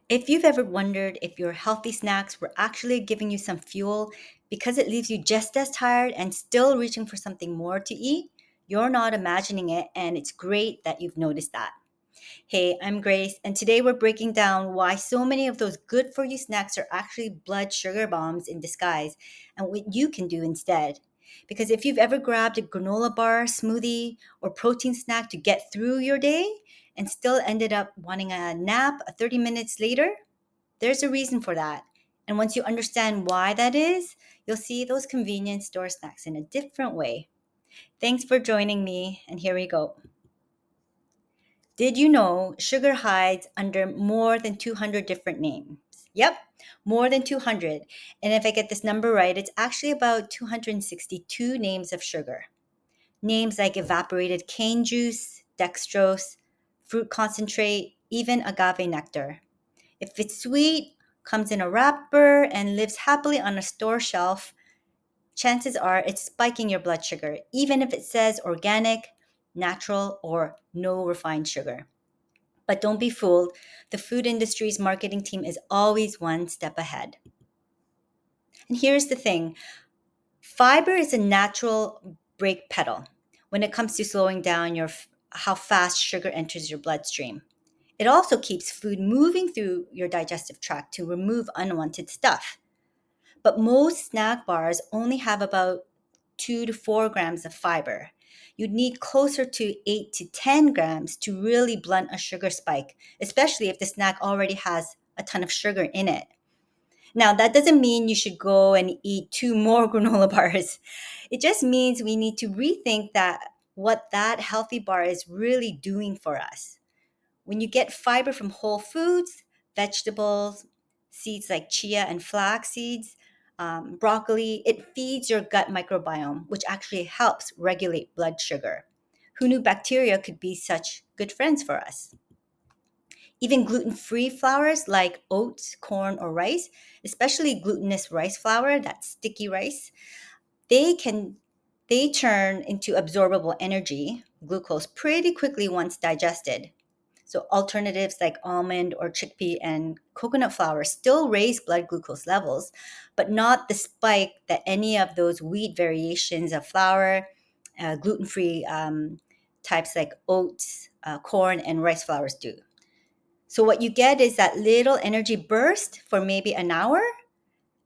If you've ever wondered if your healthy snacks were actually giving you some fuel because it leaves you just as tired and still reaching for something more to eat, you're not imagining it, and it's great that you've noticed that. Hey, I'm Grace, and today we're breaking down why so many of those good for you snacks are actually blood sugar bombs in disguise and what you can do instead. Because if you've ever grabbed a granola bar, smoothie, or protein snack to get through your day and still ended up wanting a nap 30 minutes later, there's a reason for that. And once you understand why that is, you'll see those convenience store snacks in a different way. Thanks for joining me, and here we go. Did you know sugar hides under more than 200 different names? Yep, more than 200. And if I get this number right, it's actually about 262 names of sugar. Names like evaporated cane juice, dextrose, fruit concentrate, even agave nectar. If it's sweet, comes in a wrapper, and lives happily on a store shelf, chances are it's spiking your blood sugar, even if it says organic, natural, or no refined sugar. But don't be fooled. The food industry's marketing team is always one step ahead. And here's the thing: fiber is a natural brake pedal when it comes to slowing down how fast sugar enters your bloodstream. It also keeps food moving through your digestive tract to remove unwanted stuff. But most snack bars only have about 2 to 4 grams of fiber. You'd need closer to 8 to 10 grams to really blunt a sugar spike, especially if the snack already has a ton of sugar in it. Now, that doesn't mean you should go and eat two more granola bars. It just means we need to rethink what that healthy bar is really doing for us. When you get fiber from whole foods, vegetables, seeds like chia and flax seeds, broccoli, it feeds your gut microbiome, which actually helps regulate blood sugar. Who knew bacteria could be such good friends for us? Even gluten free flours like oats, corn, or rice, especially glutinous rice flour, that sticky rice, they can they turn into absorbable energy, glucose, pretty quickly once digested. So alternatives like almond or chickpea and coconut flour still raise blood glucose levels, but not the spike that any of those wheat variations of flour, gluten-free types like oats, corn, and rice flours do. So what you get is that little energy burst for maybe an hour,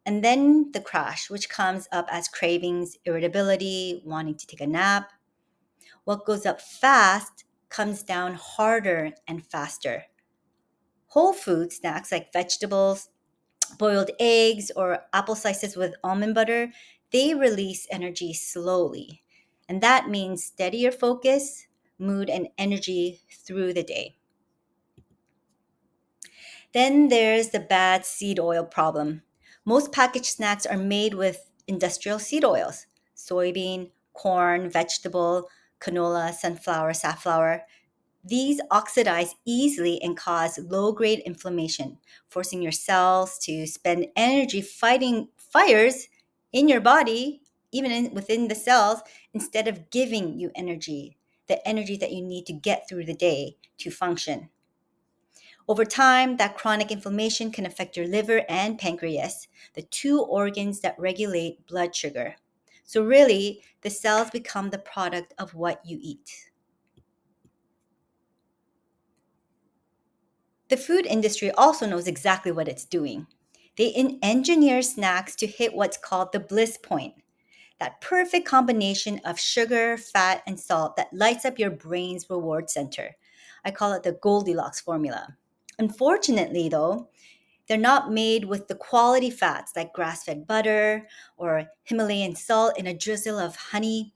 and then the crash, which comes up as cravings, irritability, wanting to take a nap. What goes up fast comes down harder and faster. Whole food snacks like vegetables, boiled eggs, or apple slices with almond butter, they release energy slowly. And that means steadier focus, mood, and energy through the day. Then there's the bad seed oil problem. Most packaged snacks are made with industrial seed oils: soybean, corn, vegetable, canola, sunflower, safflower. These oxidize easily and cause low grade inflammation, forcing your cells to spend energy fighting fires in your body, within the cells, instead of giving you energy, the energy that you need to get through the day to function. Over time, that chronic inflammation can affect your liver and pancreas, the two organs that regulate blood sugar. So, really, the cells become the product of what you eat. The food industry also knows exactly what it's doing. Engineer snacks to hit what's called the bliss point, that perfect combination of sugar, fat, and salt that lights up your brain's reward center. I call it the Goldilocks formula. Unfortunately, though, they're not made with the quality fats like grass fed butter or Himalayan salt in a drizzle of honey.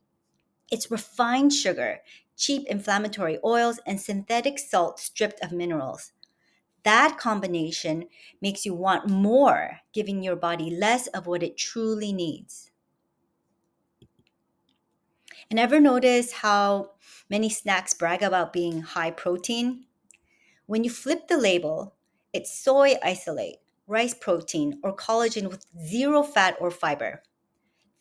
It's refined sugar, cheap inflammatory oils, and synthetic salt stripped of minerals. That combination makes you want more, giving your body less of what it truly needs. And ever notice how many snacks brag about being high protein? When you flip the label, it's soy isolate, rice protein, or collagen with zero fat or fiber.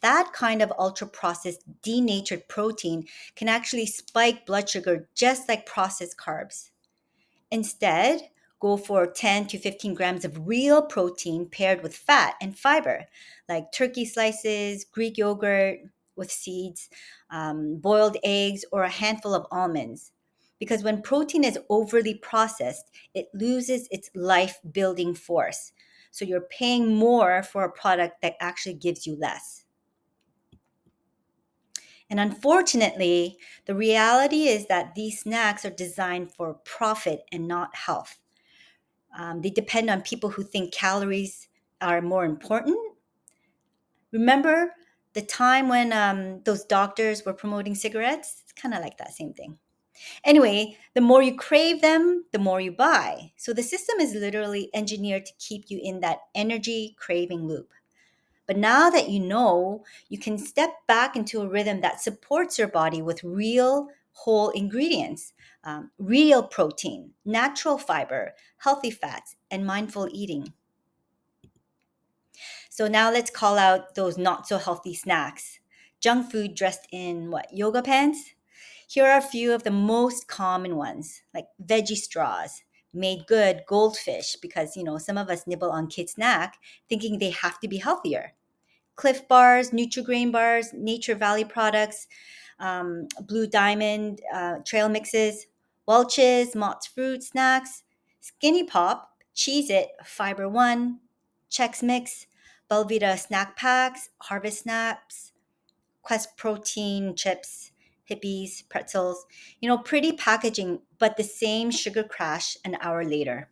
That kind of ultra processed, denatured protein can actually spike blood sugar just like processed carbs. Instead, Go for 10 to 15 grams of real protein paired with fat and fiber, like turkey slices, Greek yogurt with seeds, boiled eggs, or a handful of almonds. Because when protein is overly processed, it loses its life building force. So you're paying more for a product that actually gives you less. And unfortunately, the reality is that these snacks are designed for profit and not health. They depend on people who think calories are more important. Remember the time when those doctors were promoting cigarettes? It's kind of like that same thing. Anyway, the more you crave them, the more you buy. So the system is literally engineered to keep you in that energy craving loop. But now that you know, you can step back into a rhythm that supports your body with real whole ingredients, real protein, natural fiber, healthy fats, and mindful eating. So now let's call out those not so healthy snacks. Junk food dressed in what, yoga pants? Here are a few of the most common ones, like veggie straws, made good goldfish, because some of us nibble on kids' snack thinking they have to be healthier. Cliff bars, Nutri-Grain bars, Nature Valley products, Blue Diamond trail mixes, Welch's, Mott's fruit snacks, Skinny Pop, Cheez It, Fiber One, Chex Mix, Belvita snack packs, Harvest Snaps, Quest protein chips, hippies, pretzels. Pretty packaging, but the same sugar crash an hour later.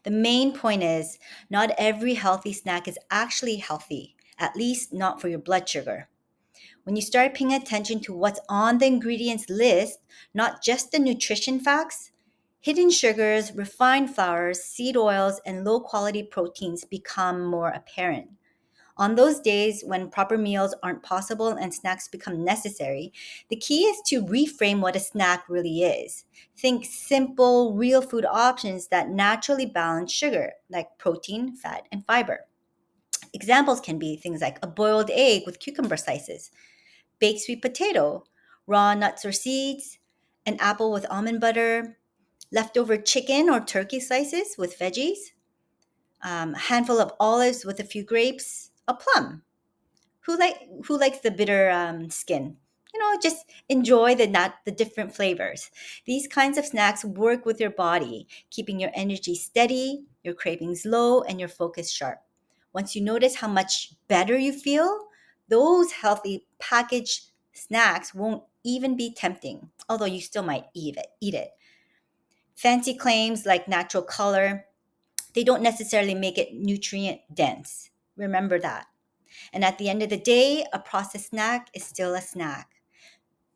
The main point is not every healthy snack is actually healthy, at least not for your blood sugar. When you start paying attention to what's on the ingredients list, not just the nutrition facts, hidden sugars, refined flours, seed oils, and low quality proteins become more apparent. On those days when proper meals aren't possible and snacks become necessary, the key is to reframe what a snack really is. Think simple, real food options that naturally balance sugar, like protein, fat, and fiber. Examples can be things like a boiled egg with cucumber slices, baked sweet potato, raw nuts or seeds, an apple with almond butter, leftover chicken or turkey slices with veggies, a handful of olives with a few grapes, a plum. Who likes the bitter skin? Just enjoy the different flavors. These kinds of snacks work with your body, keeping your energy steady, your cravings low, and your focus sharp. Once you notice how much better you feel, those healthy packaged snacks won't even be tempting, although you still might eat it. Fancy claims like natural color, they don't necessarily make it nutrient dense. Remember that. And at the end of the day, a processed snack is still a snack.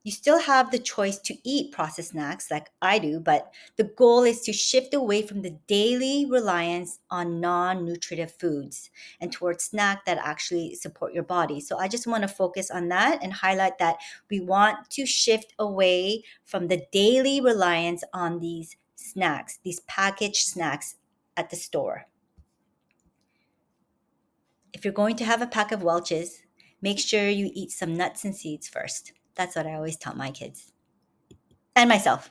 You still have the choice to eat processed snacks like I do, but the goal is to shift away from the daily reliance on non nutritive foods and towards snacks that actually support your body. So I just want to focus on that and highlight that we want to shift away from the daily reliance on these snacks, these packaged snacks at the store. If you're going to have a pack of Welch's, make sure you eat some nuts and seeds first. That's what I always tell my kids and myself.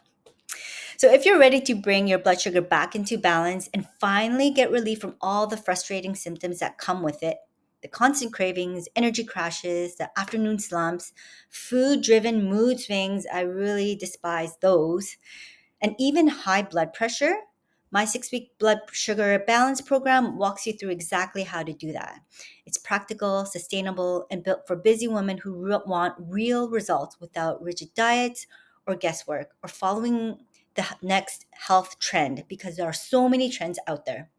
So, if you're ready to bring your blood sugar back into balance and finally get relief from all the frustrating symptoms that come with it, the constant cravings, energy crashes, the afternoon slumps, food driven mood swings, I really despise those, and even high blood pressure, my 6 week blood sugar balance program walks you through exactly how to do that. It's practical, sustainable, and built for busy women who want real results without rigid diets or guesswork or following the next health trend, because there are so many trends out there.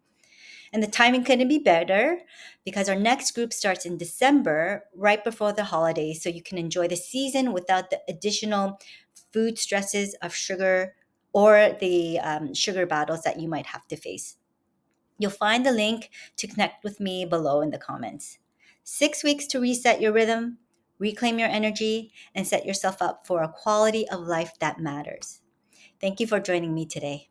And the timing couldn't be better because our next group starts in December, right before the holidays. So you can enjoy the season without the additional food stresses of sugar or the sugar battles that you might have to face. You'll find the link to connect with me below in the comments. 6 weeks to reset your rhythm, reclaim your energy, and set yourself up for a quality of life that matters. Thank you for joining me today.